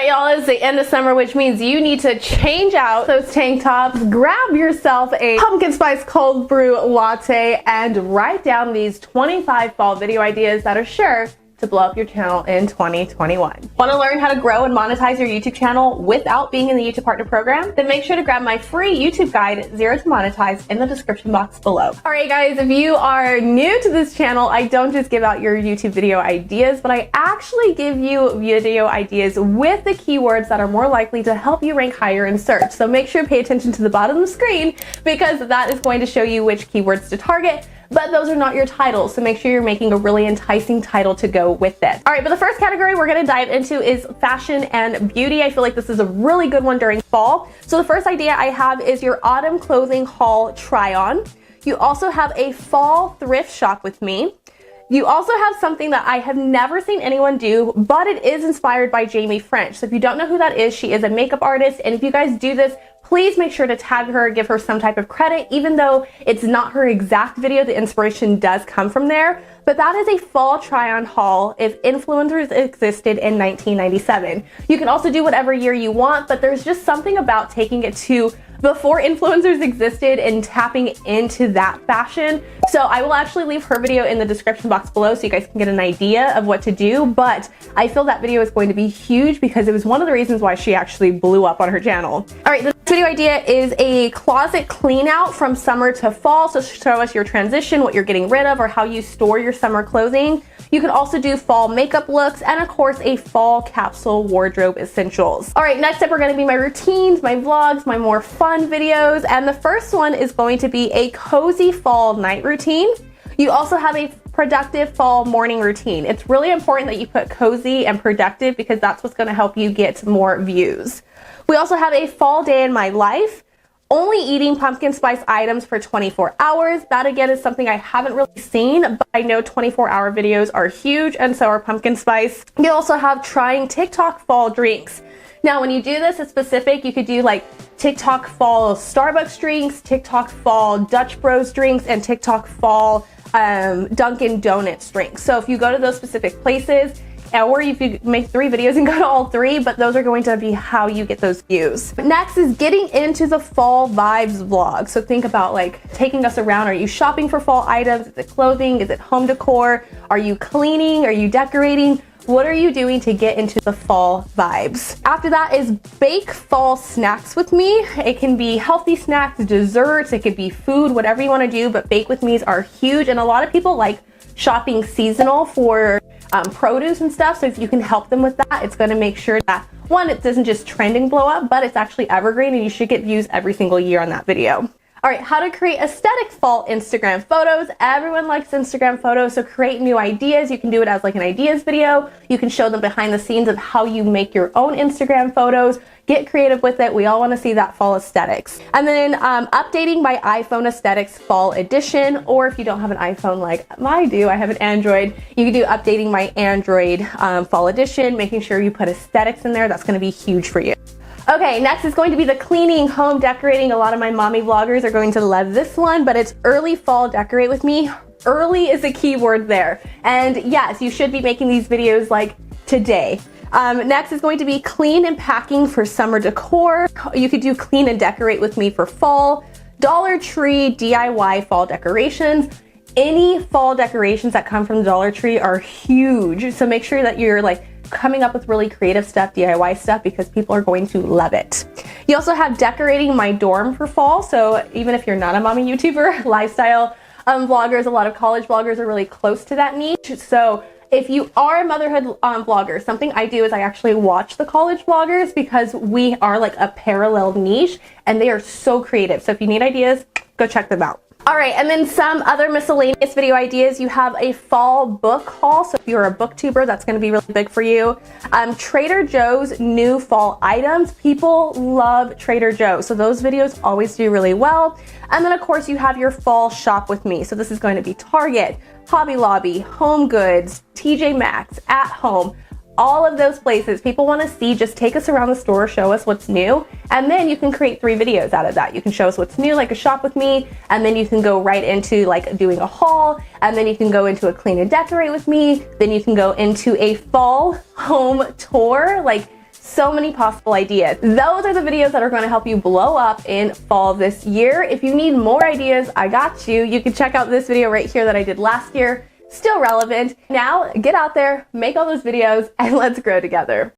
right, y'all, it's the end of summer, which means you need to change out those tank tops, grab yourself a pumpkin spice cold brew latte, and write down these 25 fall video ideas that are sure to blow up your channel in 2021. Want to learn how to grow and monetize your YouTube channel without being in the YouTube Partner Program? Then make sure to grab my free YouTube guide, Zero to Monetize, in the description box below. All right, guys, if you are new to this channel, I don't just give out your YouTube video ideas, but I actually give you video ideas with the keywords that are more likely to help you rank higher in search. So make sure to pay attention to the bottom of the screen because that is going to show you which keywords to target. But those are not your titles, so make sure you're making a really enticing title to go with it. All right, but the first category we're gonna dive into is fashion and beauty. I feel like this is a really good one during fall. So the first idea I have is your autumn clothing haul try-on. You also have a fall thrift shop with me. You also have something that I have never seen anyone do, but it is inspired by Jamie French. So if you don't know who that is, she is a makeup artist, and if you guys do this, please make sure to tag her, give her some type of credit, even though it's not her exact video, the inspiration does come from there. But that is a fall try-on haul if influencers existed in 1997. You can also do whatever year you want, but there's just something about taking it to before influencers existed and tapping into that fashion. So I will actually leave her video in the description box below so you guys can get an idea of what to do, but I feel that video is going to be huge because it was one of the reasons why she actually blew up on her channel. All right, the next video idea is a closet clean out from summer to fall. So show us your transition, what you're getting rid of, or how you store your summer clothing. You can also do fall makeup looks and of course a fall capsule wardrobe essentials. All right, next up are gonna be my routines, my vlogs, my more fun videos. And the first one is going to be a cozy fall night routine. You also have a productive fall morning routine. It's really important that you put cozy and productive because that's what's gonna help you get more views. We also have a fall day in my life. Only eating pumpkin spice items for 24 hours. That again is something I haven't really seen, but I know 24-hour videos are huge and so are pumpkin spice. You also have trying TikTok fall drinks. Now, when you do this, it's specific. You could do like TikTok fall Starbucks drinks, TikTok fall Dutch Bros drinks, and TikTok fall Dunkin' Donuts drinks. So if you go to those specific places, or if you make 3 videos and go to all 3, but those are going to be how you get those views. Next is getting into the fall vibes vlog. So think about like taking us around. Are you shopping for fall items? Is it clothing? Is it home decor? Are you cleaning? Are you decorating? What are you doing to get into the fall vibes? After that is bake fall snacks with me. It can be healthy snacks, desserts, it could be food, whatever you want to do, but bake with me's are huge. And a lot of people like shopping seasonal for produce and stuff. So if you can help them with that, it's going to make sure that one, it doesn't just trend and blow up, but it's actually evergreen and you should get views every single year on that video. All right, how to create aesthetic fall Instagram photos. Everyone likes Instagram photos, so create new ideas. You can do it as like an ideas video. You can show them behind the scenes of how you make your own Instagram photos. Get creative with it. We all want to see that fall aesthetics. And then updating my iPhone aesthetics fall edition, or if you don't have an iPhone like I do, I have an Android, you can do updating my Android fall edition, making sure you put aesthetics in there. That's going to be huge for you. Okay, next is going to be the cleaning, home decorating. A lot of my mommy vloggers are going to love this one, but it's early fall decorate with me. Early is a key word there. And yes, you should be making these videos like today. Next is going to be clean and packing for summer decor. You could do clean and decorate with me for fall. Dollar Tree DIY fall decorations. Any fall decorations that come from Dollar Tree are huge. So make sure that you're like coming up with really creative stuff, DIY stuff, because people are going to love it. You also have decorating my dorm for fall. So even if you're not a mommy YouTuber, lifestyle vloggers, a lot of college vloggers are really close to that niche. So if you are a motherhood vlogger, something I do is I actually watch the college vloggers because we are like a parallel niche and they are so creative. So if you need ideas, go check them out. All right, and then some other miscellaneous video ideas. You have a fall book haul. So if you're a booktuber, that's going to be really big for you. Trader Joe's new fall items. People love Trader Joe's. So those videos always do really well. And then of course you have your fall shop with me. So this is going to be Target, Hobby Lobby, Home Goods, TJ Maxx, At Home. All of those places people want to see. Just take us around the store, show us what's new, and then you can create 3 videos out of that. You can show us what's new, like a shop with me, and then you can go right into like doing a haul, and then you can go into a clean and decorate with me, then you can go into a fall home tour, like So many possible ideas. Those are the videos that are going to help you blow up in fall this year. If you need more ideas, I got you. You can check out this video right here that I did last year. Still relevant. Now get out there, make all those videos, and let's grow together.